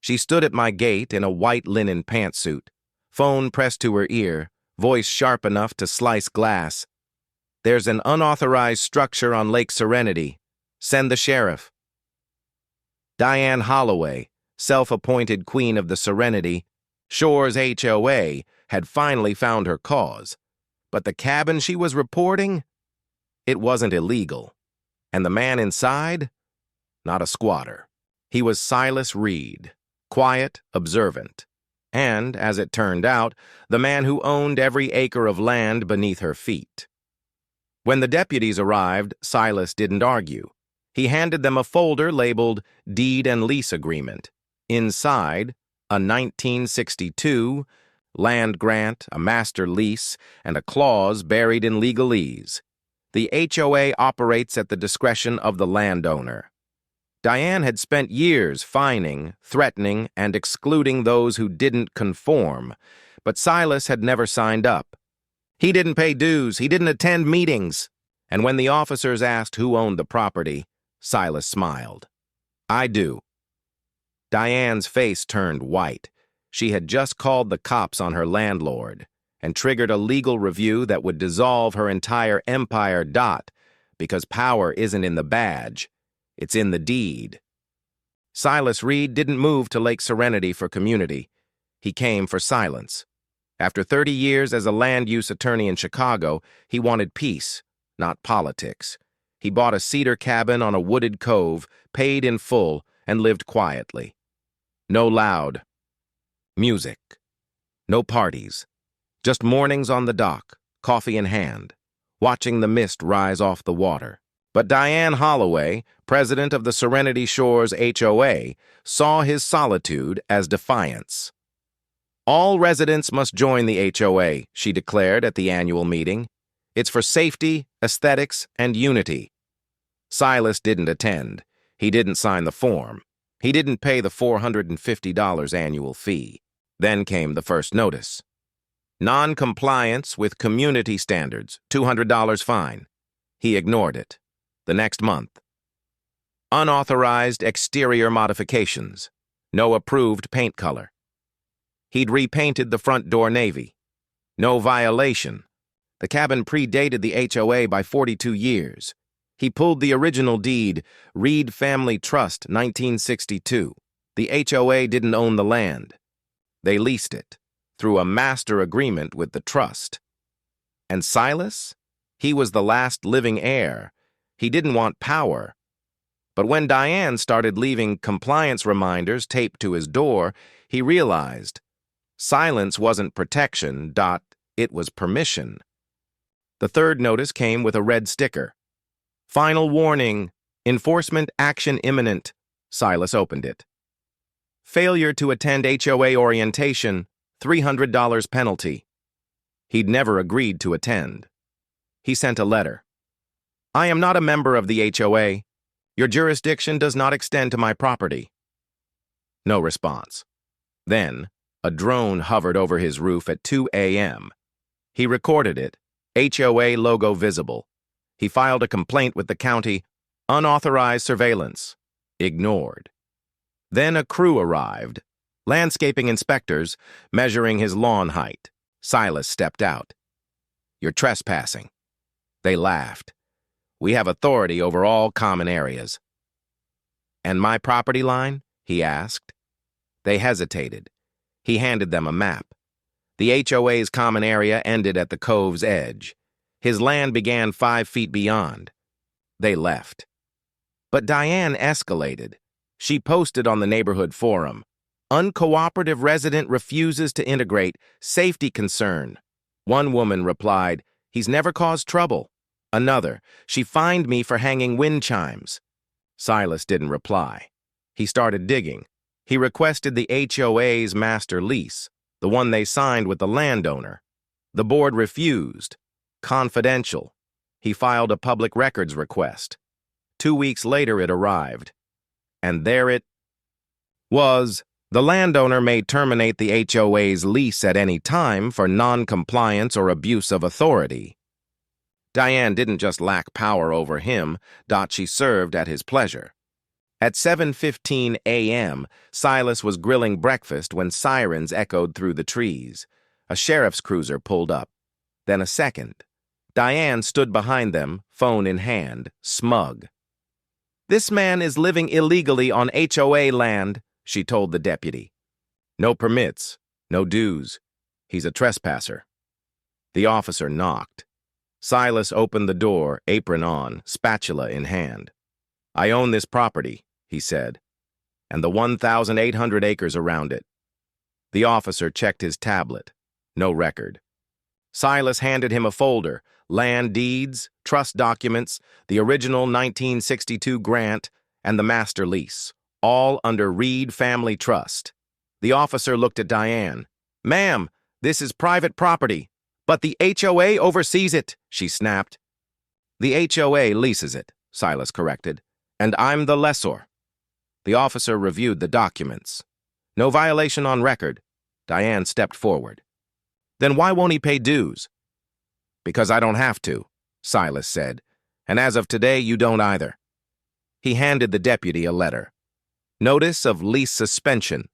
She stood at my gate in a white linen pantsuit, phone pressed to her ear, voice sharp enough to slice glass. "There's an unauthorized structure on Lake Serenity. Send the sheriff." Diane Holloway, self-appointed queen of the Serenity Shores HOA, had finally found her cause. But the cabin she was reporting? It wasn't illegal. And the man inside? Not a squatter. He was Silas Reed, quiet, observant. And, as it turned out, the man who owned every acre of land beneath her feet. When the deputies arrived, Silas didn't argue. He handed them a folder labeled Deed and Lease Agreement. Inside, a 1962 land grant, a master lease, and a clause buried in legalese. The HOA operates at the discretion of the landowner. Diane had spent years fining, threatening, and excluding those who didn't conform, but Silas had never signed up. He didn't pay dues, he didn't attend meetings. And when the officers asked who owned the property, Silas smiled. "I do." Diane's face turned white. She had just called the cops on her landlord and triggered a legal review that would dissolve her entire empire. Because power isn't in the badge, it's in the deed. Silas Reed didn't move to Lake Serenity for community. He came for silence. After 30 years as a land use attorney in Chicago, he wanted peace, not politics. He bought a cedar cabin on a wooded cove, paid in full, and lived quietly. No loud music. No parties. Just mornings on the dock, coffee in hand, watching the mist rise off the water. But Diane Holloway, president of the Serenity Shores HOA, saw his solitude as defiance. "All residents must join the HOA," she declared at the annual meeting. "It's for safety, aesthetics, and unity." Silas didn't attend. He didn't sign the form. He didn't pay the $450 annual fee. Then came the first notice. Non-compliance with community standards, $200 fine. He ignored it. The next month. Unauthorized exterior modifications. No approved paint color. He'd repainted the front door navy. No violation. The cabin predated the HOA by 42 years. He pulled the original deed, Reed Family Trust, 1962. The HOA didn't own the land. They leased it, through a master agreement with the trust. And Silas? He was the last living heir. He didn't want power. But when Diane started leaving compliance reminders taped to his door, he realized silence wasn't protection, it was permission. The third notice came with a red sticker. "Final warning, enforcement action imminent." Silas opened it. "Failure to attend HOA orientation, $300 penalty." He'd never agreed to attend. He sent a letter. "I am not a member of the HOA. Your jurisdiction does not extend to my property." No response. Then, a drone hovered over his roof at 2 a.m. He recorded it, HOA logo visible. He filed a complaint with the county, unauthorized surveillance, ignored. Then a crew arrived, landscaping inspectors, measuring his lawn height. Silas stepped out. "You're trespassing." They laughed. "We have authority over all common areas." "And my property line?" he asked. They hesitated. He handed them a map. The HOA's common area ended at the cove's edge. His land began 5 feet beyond. They left. But Diane escalated. She posted on the neighborhood forum, "Uncooperative resident refuses to integrate, safety concern." One woman replied, "He's never caused trouble." Another, "She fined me for hanging wind chimes." Silas didn't reply. He started digging. He requested the HOA's master lease, the one they signed with the landowner. The board refused. Confidential. He filed a public records request. 2 weeks later it arrived. And there it was. The landowner may terminate the HOA's lease at any time for non-compliance or abuse of authority. Diane didn't just lack power over him, she served at his pleasure. At 7:15 a.m., Silas was grilling breakfast when sirens echoed through the trees. A sheriff's cruiser pulled up. Then a second. Diane stood behind them, phone in hand, smug. "This man is living illegally on HOA land," she told the deputy. "No permits, no dues. He's a trespasser." The officer knocked. Silas opened the door, apron on, spatula in hand. "I own this property," he said, "and the 1,800 acres around it." The officer checked his tablet. No record. Silas handed him a folder, land deeds, trust documents, the original 1962 grant, and the master lease, all under Reed Family Trust. The officer looked at Diane. "Ma'am, this is private property, but the HOA oversees it," she snapped. "The HOA leases it," Silas corrected, "and I'm the lessor." The officer reviewed the documents. "No violation on record." Diane stepped forward. "Then why won't he pay dues?" "Because I don't have to," Silas said, "and as of today, you don't either." He handed the deputy a letter. "Notice of lease suspension.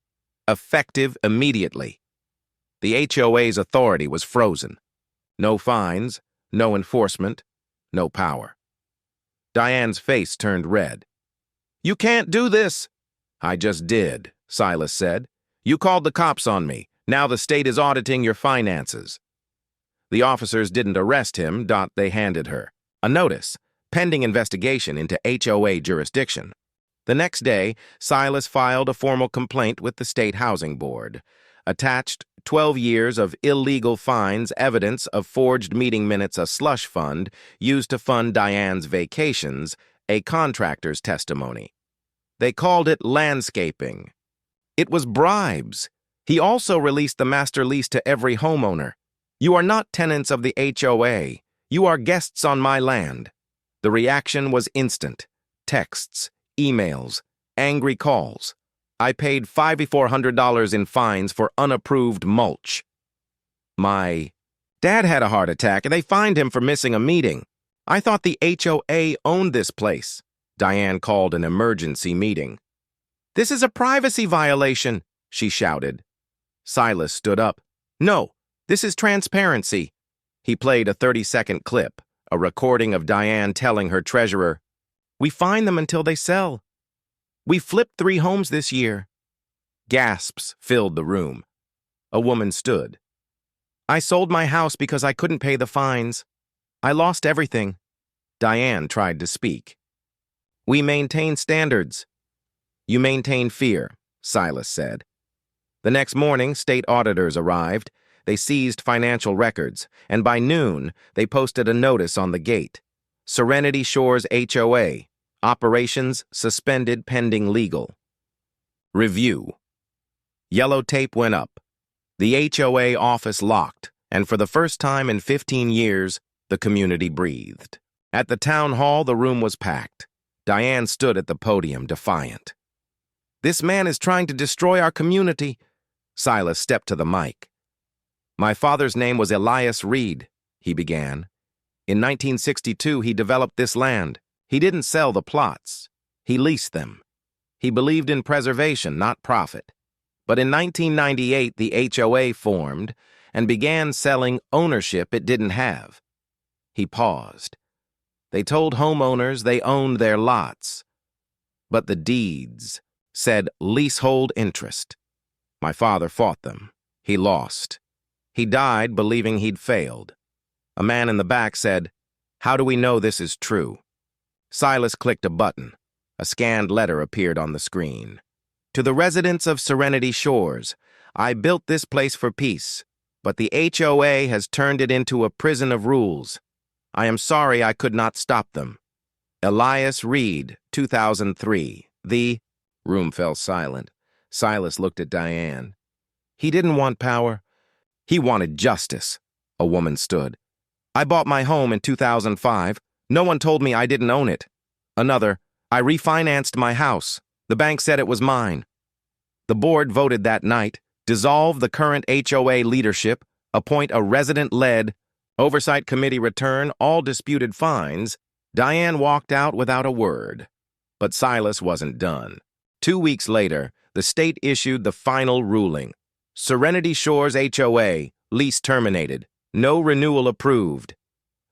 Effective immediately." The HOA's authority was frozen. No fines, no enforcement, no power. Diane's face turned red. "You can't do this." "I just did," Silas said. "You called the cops on me. Now the state is auditing your finances." The officers didn't arrest him. They handed her a notice, pending investigation into HOA jurisdiction. The next day, Silas filed a formal complaint with the State Housing Board. Attached, 12 years of illegal fines, evidence of forged meeting minutes, a slush fund used to fund Diane's vacations, a contractor's testimony. They called it landscaping. It was bribes. He also released the master lease to every homeowner. "You are not tenants of the HOA. You are guests on my land." The reaction was instant. Texts, emails, angry calls. I paid $5,400 in fines for unapproved mulch. "My dad had a heart attack and they fined him for missing a meeting. I thought the HOA owned this place." Diane called an emergency meeting. "This is a privacy violation," she shouted. Silas stood up. "No, this is transparency." He played a 30-second clip, a recording of Diane telling her treasurer, "We fine them until they sell. We flipped 3 homes this year." Gasps filled the room. A woman stood. "I sold my house because I couldn't pay the fines. I lost everything." Diane tried to speak. "We maintain standards." "You maintain fear," Silas said. The next morning, state auditors arrived. They seized financial records, and by noon, they posted a notice on the gate. Serenity Shores HOA. Operations suspended pending legal. Review. Yellow tape went up. The HOA office locked, and for the first time in 15 years, the community breathed. At the town hall, the room was packed. Diane stood at the podium, defiant. "This man is trying to destroy our community." Silas stepped to the mic. "My father's name was Silas Reed," he began. "In 1962, he developed this land. He didn't sell the plots. He leased them. He believed in preservation, not profit. But in 1998, the HOA formed and began selling ownership it didn't have." He paused. "They told homeowners they owned their lots. But the deeds said leasehold interest. My father fought them. He lost. He died believing he'd failed." A man in the back said, "How do we know this is true?" Silas clicked a button. A scanned letter appeared on the screen. "To the residents of Serenity Shores, I built this place for peace, but the HOA has turned it into a prison of rules. I am sorry I could not stop them. Silas Reed, 2003. The room fell silent. Silas looked at Diane. He didn't want power. He wanted justice. A woman stood. "I bought my home in 2005. No one told me I didn't own it." Another, "I refinanced my house. The bank said it was mine." The board voted that night, dissolve the current HOA leadership, appoint a resident-led oversight committee, return all disputed fines. Diane walked out without a word. But Silas wasn't done. 2 weeks later, the state issued the final ruling. Serenity Shores HOA, lease terminated. No renewal approved.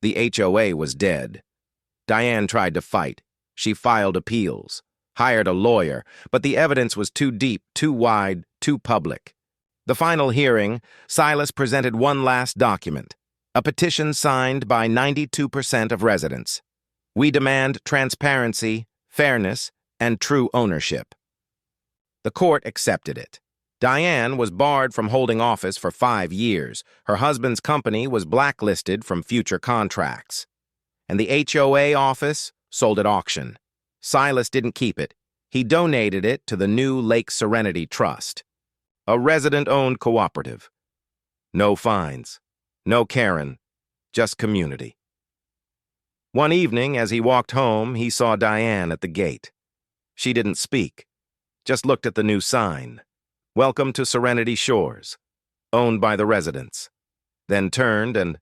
The HOA was dead. Diane tried to fight. She filed appeals, hired a lawyer, but the evidence was too deep, too wide, too public. The final hearing, Silas presented one last document, a petition signed by 92% of residents. We demand transparency, fairness, and true ownership. The court accepted it. Diane was barred from holding office for 5 years. Her husband's company was blacklisted from future contracts. And the HOA office sold at auction. Silas didn't keep it. He donated it to the new Lake Serenity Trust, a resident-owned cooperative. No fines, no Karen, just community. One evening, as he walked home, he saw Diane at the gate. She didn't speak, just looked at the new sign. Welcome to Serenity Shores, owned by the residents. Then turned and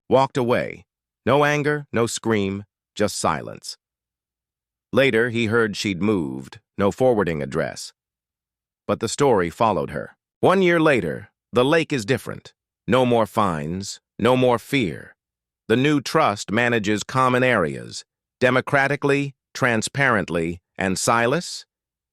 walked away. No anger, no scream, just silence. Later, he heard she'd moved, no forwarding address. But the story followed her. 1 year later, the lake is different. No more fines, no more fear. The new trust manages common areas, democratically, transparently, and Silas?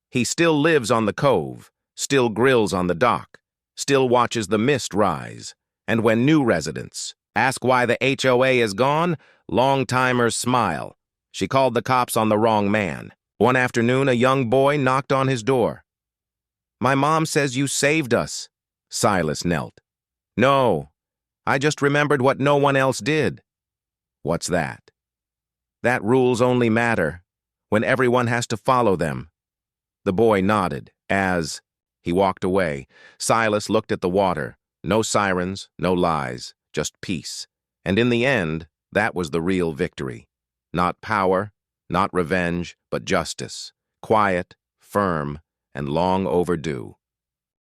He still lives on the cove, still grills on the dock, still watches the mist rise. And when new residents ask why the HOA is gone, long-timers smile. She called the cops on the wrong man. One afternoon, a young boy knocked on his door. "My mom says you saved us." Silas knelt. "No, I just remembered what no one else did." "What's that?" "That rules only matter when everyone has to follow them." The boy nodded as he walked away. Silas looked at the water. No sirens, no lies, just peace. And in the end, that was the real victory. Not power, not revenge, but justice. Quiet, firm, and long overdue.